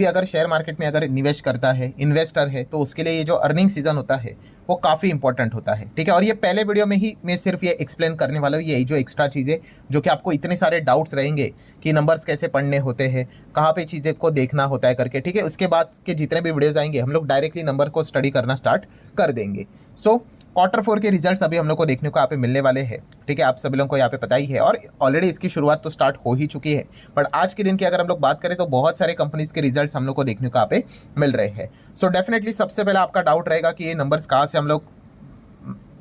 भी अगर share market में अगर निवेश करता है, इन्वेस्टर है, तो उसके लिए ये जो अर्निंग सीजन होता है वो काफ़ी इंपॉर्टेंट होता है, ठीक है। और ये पहले वीडियो में ही मैं सिर्फ ये एक्सप्लेन करने वाला हूँ, ये जो एक्स्ट्रा चीज़ें जो कि आपको इतने सारे डाउट्स रहेंगे कि नंबर्स कैसे पढ़ने होते हैं, कहाँ पे चीज़ें को देखना होता है करके, ठीक है। उसके बाद के जितने भी वीडियोज़ आएंगे हम लोग डायरेक्टली नंबर को स्टडी करना स्टार्ट कर देंगे। सो Q4 के रिजल्ट्स अभी हम लोग को देखने को यहाँ पे मिलने वाले हैं, ठीक है। आप सभी लोगों को यहाँ पे पता ही है और ऑलरेडी इसकी शुरुआत तो स्टार्ट हो ही चुकी है, बट आज के दिन की अगर हम लोग बात करें तो बहुत सारे कंपनीज के रिजल्ट्स हम लोग को देखने को यहाँ पे मिल रहे हैं। सो डेफिनेटली सबसे पहले आपका डाउट रहेगा कि ये नंबर्स कहाँ से हम लोग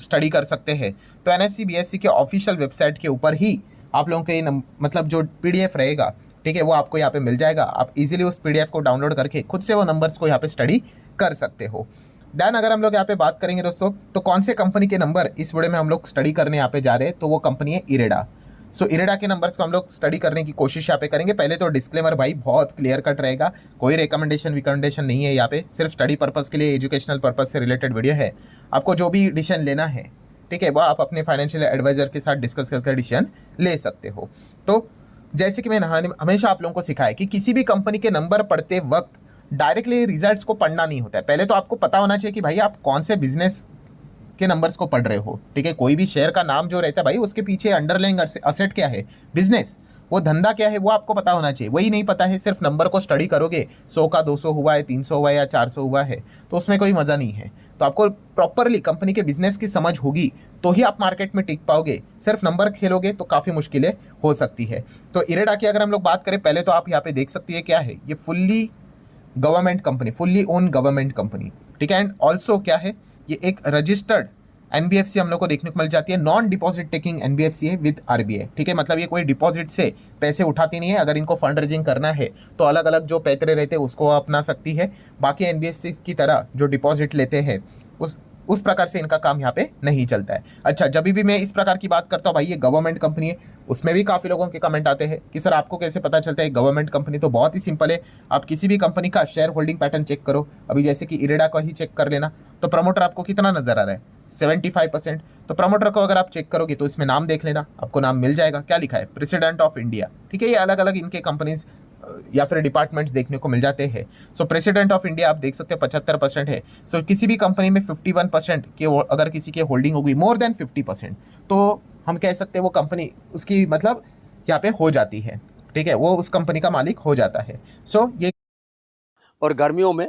स्टडी कर सकते हैं। तो एनएससी बीएससी के ऑफिशियल वेबसाइट के ऊपर ही आप लोगों के मतलब जो पीडीएफ रहेगा, ठीक है, वो आपको यहाँ पे मिल जाएगा। आप इजीली उस पीडीएफ को डाउनलोड करके खुद से वो नंबर्स को यहाँ पे स्टडी कर सकते हो। देन अगर हम लोग यहाँ पे बात करेंगे दोस्तों, तो कौन से कंपनी के नंबर इस वीडियो में हम लोग स्टडी करने यहाँ पे जा रहे हैं, तो वो कंपनी है इरेडा। सो इरेडा के नंबर्स को हम लोग स्टडी करने की कोशिश यहाँ पे करेंगे। पहले तो डिस्क्लेमर भाई बहुत क्लियर कट रहेगा, कोई रिकमेंडेशन नहीं है यहाँ पे, सिर्फ स्टडी पर्पज़ के लिए, एजुकेशनल पर्पज़ से रिलेटेड वीडियो है। आपको जो भी डिसीजन लेना है, ठीक है, वो आप अपने फाइनेंशियल एडवाइजर के साथ डिस्कस करके डिसीजन ले सकते हो। तो जैसे कि मैंने हमेशा आप लोगों को सिखाया कि किसी भी कंपनी के नंबर पढ़ते वक्त डायरेक्टली रिजल्ट्स को पढ़ना नहीं होता है। पहले तो आपको पता होना चाहिए कि भाई आप कौन से बिजनेस के नंबर्स को पढ़ रहे हो, ठीक है। कोई भी शेयर का नाम जो रहता है भाई, उसके पीछे अंडरलाइंग असेट क्या है, बिजनेस, वो धंधा क्या है, वो आपको पता होना चाहिए। वही नहीं पता है, सिर्फ नंबर को स्टडी करोगे, 100 का 200 हुआ है, 300 हुआ है या 400 हुआ है, तो उसमें कोई मज़ा नहीं है। तो आपको प्रॉपरली कंपनी के बिजनेस की समझ होगी तो ही आप मार्केट में टिक पाओगे। सिर्फ नंबर खेलोगे तो काफ़ी मुश्किलें हो सकती है। तो इरेडा की अगर हम लोग बात करें, पहले तो आप यहाँ पे देख सकते हैं क्या है, ये fully government company, fully own government company, ठीक है। एंड ऑल्सो क्या है, ये एक रजिस्टर्ड एनबीएफसी हम लोग को देखने को मिल जाती है, नॉन डिपॉजिट टेकिंग एनबीएफसी है विद आरबीआई, ठीक है। मतलब ये कोई डिपॉजिट से पैसे उठाती नहीं है। अगर इनको फंड रेजिंग करना है तो अलग अलग जो पैतरे रहते हैं उसको अपना सकती है। बाकी एनबीएफसी की तरह जो डिपॉजिट लेते हैं उस प्रकार से इनका काम यहाँ पे नहीं चलता है। अच्छा, जब भी मैं इस प्रकार की बात करता हूँ भाई ये गवर्नमेंट कंपनी है, उसमें भी काफ़ी लोगों के कमेंट आते हैं कि सर आपको कैसे पता चलता है गवर्नमेंट कंपनी। तो बहुत ही सिंपल है, आप किसी भी कंपनी का शेयर होल्डिंग पैटर्न चेक करो। अभी जैसे कि इरेडा का ही चेक कर लेना, तो प्रमोटर आपको कितना नजर आ रहा है, 75%। तो प्रमोटर को अगर आप चेक करोगे तो इसमें नाम देख लेना, आपको नाम मिल जाएगा, क्या लिखा है, प्रेसिडेंट ऑफ इंडिया, ठीक है। ये अलग अलग इनके कंपनीज या फिर डिपार्टमेंट्स देखने को मिल जाते हैं। सो प्रेसिडेंट ऑफ इंडिया आप देख सकते हैं 75% है। सो किसी भी कंपनी में 51% के अगर किसी की होल्डिंग होगी मोर देन 50%, तो हम कह सकते हैं वो कंपनी उसकी मतलब यहाँ पे हो जाती है, ठीक है, वो उस कंपनी का मालिक हो जाता है। सो ये और गर्मियों में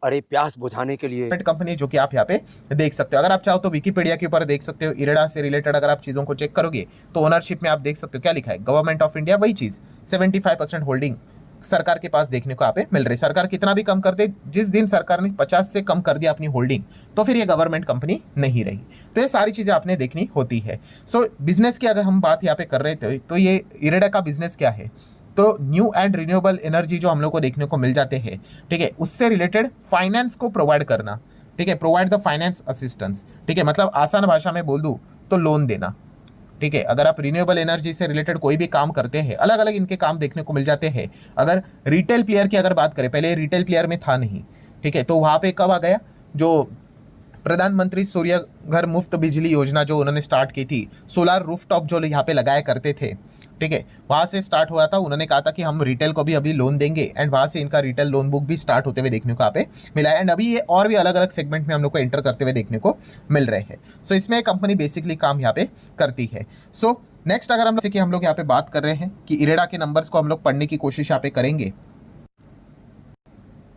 अरे प्यास बुझाने के लिए कंपनी जो कि आप यहाँ पे देख सकते हो। अगर आप चाहो तो विकिपीडिया के ऊपर देख सकते हो। इरेडा से रिलेटेड अगर आप चीज़ों को चेक करोगे तो ओनरशिप में आप देख सकते हो क्या लिखा है, गवर्नमेंट ऑफ इंडिया, वही चीज़ 75% होल्डिंग सरकार के पास देखने को यहाँ पे मिल रही है। सरकार कितना भी कम कर दे, जिस दिन सरकार ने 50 से कम कर दिया अपनी होल्डिंग, तो फिर ये गवर्नमेंट कंपनी नहीं रही। तो ये सारी चीज़ें आपने देखनी होती है। सो बिजनेस की अगर हम बात यहाँ पे कर रहे थे तो ये इरेडा का बिजनेस क्या है, तो न्यू एंड रिन्यूएबल एनर्जी जो हम लोग को देखने को मिल जाते हैं, ठीक है, उससे रिलेटेड फाइनेंस को प्रोवाइड करना, ठीक है, प्रोवाइड द फाइनेंस असिस्टेंस, ठीक है। मतलब आसान भाषा में बोल दूँ तो लोन देना, ठीक है। अगर आप रिन्यूएबल एनर्जी से रिलेटेड कोई भी काम करते हैं, अलग अलग इनके काम देखने को मिल जाते हैं। अगर रिटेल प्लेयर की अगर बात करें, पहले रिटेल प्लेयर में था नहीं, ठीक है, तो वहाँ पे कब आ गया, जो प्रधानमंत्री सूर्य घर मुफ्त बिजली योजना जो उन्होंने स्टार्ट की थी, सोलार रूफटॉप जो यहाँ पे लगाया करते थे, ठीक है, वहाँ से स्टार्ट हुआ था। उन्होंने कहा था कि हम रिटेल को भी अभी लोन देंगे, एंड वहाँ से इनका रिटेल लोन बुक भी स्टार्ट होते हुए देखने को यहाँ पे मिला है। एंड अभी ये और भी अलग अलग सेगमेंट में हम लोग को एंटर करते हुए देखने को मिल रहे हैं। सो इसमें कंपनी बेसिकली काम यहाँ पे करती है। सो नेक्स्ट अगर हम लोग यहाँ पे बात कर रहे हैं कि इरेडा के नंबर्स को हम लोग पढ़ने की कोशिश यहाँ पे करेंगे,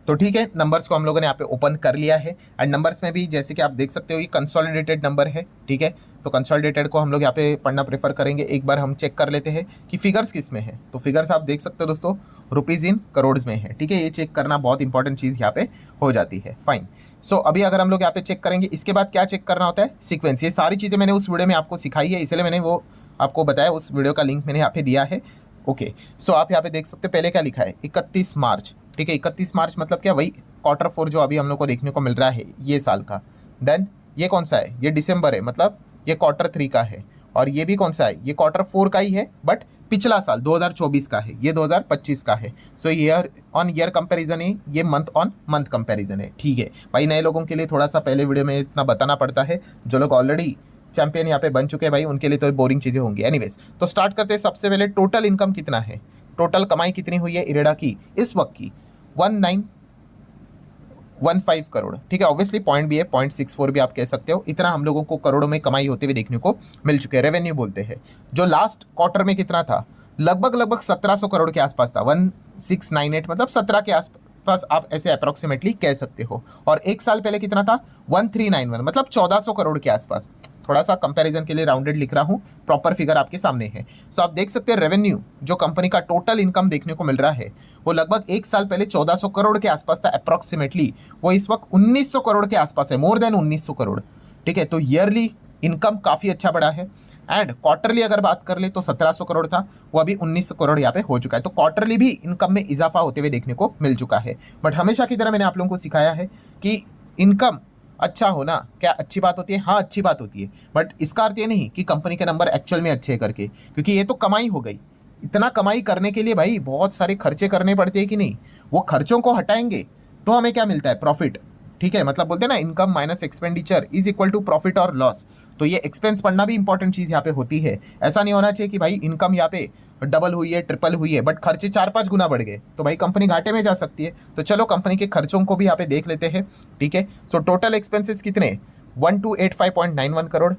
तो ठीक है, नंबर्स को हम लोगों ने यहाँ पे ओपन कर लिया है। एंड नंबर्स में भी जैसे कि आप देख सकते हो ये कंसोलिडेटेड नंबर है, ठीक है। तो कंसोलिडेटेड को हम लोग यहाँ पे पढ़ना प्रेफर करेंगे। एक बार हम चेक कर लेते हैं कि फिगर्स किस में है। तो फिगर्स आप देख सकते हो दोस्तों, रुपीज़ इन करोड़ में है, ठीक है। ये चेक करना बहुत इंपॉर्टेंट चीज़ यहाँ पे हो जाती है। फाइन। सो अभी अगर हम लोग यहाँ पे चेक करेंगे, इसके बाद क्या चेक करना होता है, सीक्वेंस। ये सारी चीज़ें मैंने उस वीडियो में आपको सिखाई है, इसलिए मैंने वो आपको बताया, उस वीडियो का लिंक मैंने यहाँ पे दिया है। ओके, सो आप यहाँ पे देख सकते हो पहले क्या लिखा है, 31 मार्च, ठीक है। 31 मार्च मतलब क्या, वही Q4 जो अभी हम लोग को देखने को मिल रहा है ये साल का। देन ये कौन सा है, ये दिसंबर है, मतलब ये Q3 का है। और ये भी कौन सा है, ये Q4 का ही है, बट पिछला साल 2024 का है, ये 2025 का है। सो ईयर ऑन ईयर कंपैरिजन है, ये मंथ ऑन मंथ कंपैरिजन है, ठीक है भाई। नए लोगों के लिए थोड़ा सा पहले वीडियो में इतना बताना पड़ता है, जो लोग ऑलरेडी चैंपियन यहाँ पे बन चुके हैं भाई, उनके लिए तो बोरिंग चीज़ें होंगी। एनीवेज, तो स्टार्ट करते हैं। सबसे पहले टोटल इनकम कितना है, टोटल कमाई कितनी हुई है इरेडा की इस वक्त की, 1915 करोड़, ठीक है। ऑब्वियसली पॉइंट भी है, 0.64 भी आप कह सकते हो। इतना हम लोगों को करोड़ों में कमाई होते हुए देखने को मिल चुके हैं, रेवेन्यू बोलते हैं। जो लास्ट क्वार्टर में कितना था, लगभग 1700 करोड़ के आसपास था, 1698, मतलब 17 के आसपास आप ऐसे अप्रोक्सीमेटली कह सकते हो। और एक साल पहले कितना था, 1391, मतलब 1400 करोड़ के आसपास। थोड़ा सा कंपैरिजन के लिए राउंडेड लिख रहा हूँ, प्रॉपर फिगर आपके सामने है। सो आप देख सकते हैं रेवेन्यू, जो कंपनी का टोटल इनकम देखने को मिल रहा है, वो लगभग एक साल पहले 1400 करोड़ के आसपास था अप्रोक्सीमेटली। वो इस वक्त 1900 करोड़ के आसपास है, मोर देन 1900 करोड़, ठीक है। तो ईयरली इनकम काफ़ी अच्छा बढ़ा है। एंड क्वार्टरली अगर बात कर ले तो 1700 करोड़ था, वो अभी 1900 करोड़ यहाँ पे हो चुका है। तो क्वार्टरली भी इनकम में इजाफा होते हुए देखने को मिल चुका है। बट हमेशा की तरह मैंने आप लोगों को सिखाया है कि इनकम अच्छा होना क्या अच्छी बात होती है? हाँ, अच्छी बात होती है। बट इसका अर्थ ये नहीं कि कंपनी के नंबर एक्चुअल में अच्छे करके, क्योंकि ये तो कमाई हो गई। इतना कमाई करने के लिए भाई बहुत सारे खर्चे करने पड़ते हैं कि नहीं? वो खर्चों को हटाएंगे तो हमें क्या मिलता है? प्रॉफिट, ठीक है। मतलब बोलते हैं ना, income minus expenditure is equal to profit और लॉस। तो ये एक्सपेंस पढ़ना भी इंपॉर्टेंट चीज़ यहाँ पे होती है। ऐसा नहीं होना चाहिए कि भाई इनकम यहाँ पे डबल हुई है, ट्रिपल हुई है, बट खर्चे 4-5 गुना बढ़ गए, तो भाई कंपनी घाटे में जा सकती है। तो चलो कंपनी के खर्चों को भी यहाँ पे देख लेते हैं, ठीक है। सो टोटल एक्सपेंसेस कितने, 1285.91 करोड़,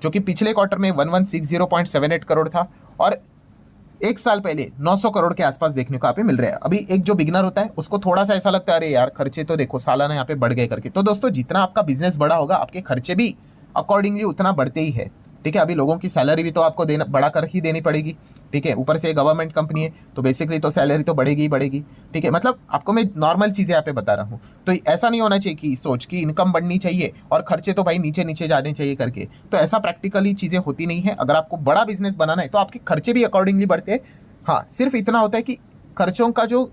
जो कि पिछले क्वार्टर में 1160.78 करोड़ था, और एक साल पहले 900 करोड़ के आसपास देखने को यहाँ पे मिल रहा है। अभी एक जो बिगनर होता है उसको थोड़ा सा ऐसा लगता है, अरे यार खर्चे तो देखो सालाना यहाँ पे बढ़ गए करके। तो दोस्तों, जितना आपका बिजनेस बड़ा होगा, आपके खर्चे भी अकॉर्डिंगली उतना बढ़ते ही है, ठीक है। अभी लोगों की सैलरी भी तो आपको देना, बढ़ा कर ही देनी पड़ेगी, ठीक है। ऊपर से गवर्नमेंट कंपनी है तो बेसिकली तो सैलरी तो बढ़ेगी ही बढ़ेगी, ठीक है। मतलब आपको मैं नॉर्मल चीज़ें यहाँ पे बता रहा हूँ। तो ऐसा नहीं होना चाहिए कि सोच कि इनकम बढ़नी चाहिए और खर्चे तो भाई नीचे नीचे जाने चाहिए करके। तो ऐसा प्रैक्टिकली चीज़ें होती नहीं है। अगर आपको बड़ा बिजनेस बनाना है तो आपके खर्चे भी अकॉर्डिंगली बढ़ते हैं। हाँ, सिर्फ इतना होता है कि खर्चों का जो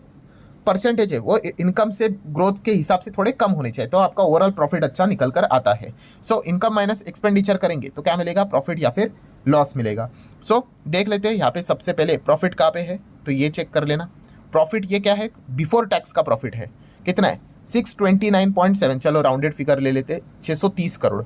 परसेंटेज है वो इनकम से ग्रोथ के हिसाब से थोड़े कम होने चाहिए, तो आपका ओवरऑल प्रॉफिट अच्छा निकल कर आता है। सो इनकम माइनस एक्सपेंडिचर करेंगे तो क्या मिलेगा? प्रॉफिट या फिर लॉस मिलेगा। सो देख लेते हैं यहाँ पे सबसे पहले प्रॉफिट कहाँ पे है, तो ये चेक कर लेना। प्रॉफिट ये क्या है? बिफोर टैक्स का प्रॉफिट है। कितना है? 629.7, चलो राउंडेड फिगर ले लेते, 630 करोड़।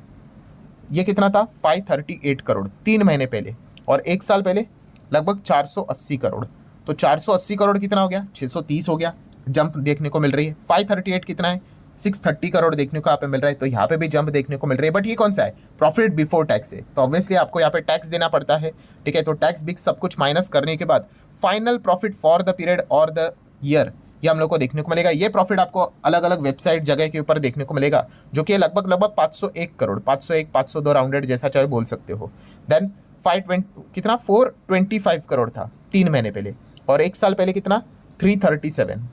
ये कितना था? 538 करोड़ 3 महीने पहले, और एक साल पहले लगभग 480 करोड़। तो 480 करोड़ कितना हो गया? 630 हो गया, जंप देखने को मिल रही है। 538 कितना है? 630 करोड़ देखने को यहाँ पे मिल रहा है, तो यहाँ पे भी जंप देखने को मिल रही है। बट ये कौन सा है? प्रॉफिट बिफोर टैक्स है, तो ऑब्वियसली आपको यहाँ पे टैक्स देना पड़ता है, ठीक है। तो टैक्स भी सब कुछ माइनस करने के बाद final profit for the period और द ईयर, ये हम लोग को देखने को मिलेगा। ये प्रॉफिट आपको अलग अलग वेबसाइट जगह के ऊपर देखने को मिलेगा, जो कि लगभग 501 करोड़, 501 502 राउंडेड जैसा चाहे बोल सकते हो। देन 520 कितना? 425 करोड़ था 3 महीने पहले, और एक साल पहले कितना? 337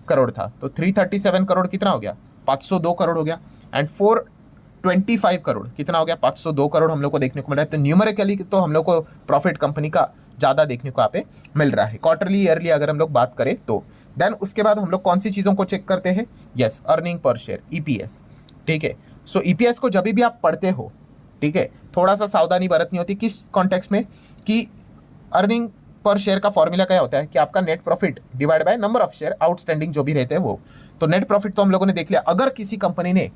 करोड़ था। तो 337 करोड़ कितना हो गया? 502 करोड़ हो गया। एंड 425 करोड़ कितना हो गया? 502 करोड़ हम लोग को देखने को मिल रहा है। तो न्यूमेरिकली तो हम लोग को प्रॉफिट कंपनी का ज़्यादा देखने को यहाँ पे मिल रहा है, क्वार्टरली ईयरली अगर हम लोग बात करें तो। देन उसके बाद हम लोग कौन सी चीज़ों को चेक करते हैं? Yes, earning per share, EPS, ठीक है। सो ईपीएस को जब भी आप पढ़ते हो, ठीक है, थोड़ा सा सावधानी बरतनी होती है। किस कॉन्टेक्स्ट में? कि अर्निंग पर शेयर का फॉर्मूला क्या होता है कि आपका net profit divide by number of share outstanding जो भी रहते हैं वो। तो नेट प्रॉफिट तो हम लोगों ने देख लिया। अगर किसी कंपनी ने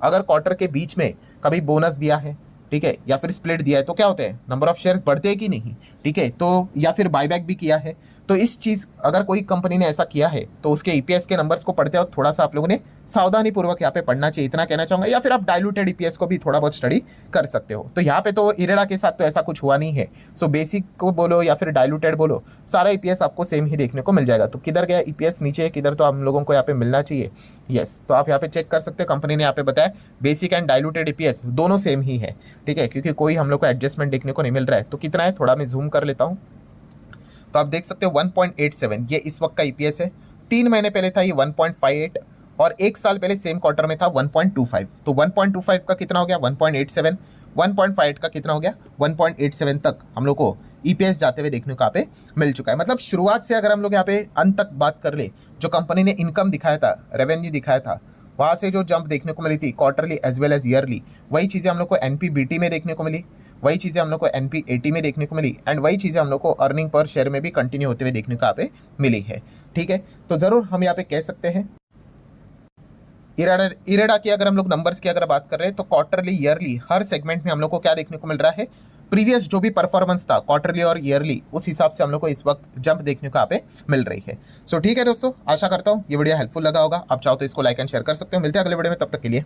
अगर क्वार्टर के बीच में कभी बोनस दिया है, ठीक है, या फिर स्प्लिट दिया है, तो क्या होते हैं? नंबर ऑफ शेयर्स बढ़ते हैं कि नहीं, ठीक है। तो या फिर बायबैक भी किया है, तो इस चीज़ अगर कोई कंपनी ने ऐसा किया है तो उसके ईपीएस के नंबर्स को पढ़ते हो थोड़ा सा आप लोगों ने सावधानी पूर्वक यहाँ पे पढ़ना चाहिए, इतना कहना चाहूँगा। या फिर आप डाइल्यूटेड ईपीएस को भी थोड़ा बहुत स्टडी कर सकते हो। तो यहाँ पे तो इरेडा के साथ तो ऐसा कुछ हुआ नहीं है। सो बेसिक को बोलो या फिर डाइल्यूटेड बोलो, सारा ईपीएस आपको सेम ही देखने को मिल जाएगा। तो किधर गया ईपीएस? नीचे है, किधर? तो हम लोगों को यहाँ पे मिलना चाहिए। यस, तो आप यहाँ पे चेक कर सकते हैं, कंपनी ने यहाँ पे बताया बेसिक एंड डाइल्यूटेड ईपीएस दोनों सेम ही है, ठीक है, क्योंकि कोई हम लोग को एडजस्टमेंट देखने को नहीं मिल रहा है। तो कितना है? थोड़ा मैं जूम कर लेता हूँ, तो आप देख सकते हो 1.87 ये इस वक्त का ईपीएस है। 3 महीने पहले था ये 1.58, और एक साल पहले सेम क्वार्टर में था 1.25। तो 1.25 का कितना हो गया? 1.87। 1.58 का कितना हो गया? 1.87 तक हम लोग को ईपीएस जाते हुए देखने को यहाँ पे मिल चुका है। मतलब शुरुआत से अगर हम लोग यहाँ पे अंत तक बात कर ले, जो कंपनी ने इनकम दिखाया था, रेवेन्यू दिखाया था, वहाँ से जो जंप देखने को मिली थी quarterly as well as yearly, वही चीज़ें हम लोग को एनपीबीटी में देखने को मिली, वही चीज़ें हम लोग को एनपीएटी में देखने को मिली, एंड वही चीज़ें हम लोग को अर्निंग पर शेयर में भी कंटिन्यू होते हुए देखने को यहाँ पे मिली है, ठीक है। तो ज़रूर हम यहाँ पे कह सकते हैं इरेडा की अगर हम लोग नंबर्स की अगर बात कर रहे हैं तो क्वार्टरली ईयरली हर सेगमेंट में हम लोग को क्या देखने को मिल रहा है? प्रीवियस जो भी परफॉर्मेंस था क्वार्टरली और ईयरली, उस हिसाब से हम लोग को इस वक्त जंप देखने को यहाँ पे मिल रही है। सो ठीक है दोस्तों, आशा करता हूँ ये वीडियो हेल्पफुल लगा होगा। आप चाहो तो इसको लाइक एंड शेयर कर सकते हो। मिलते हैं अगले वीडियो में, तब तक के लिए।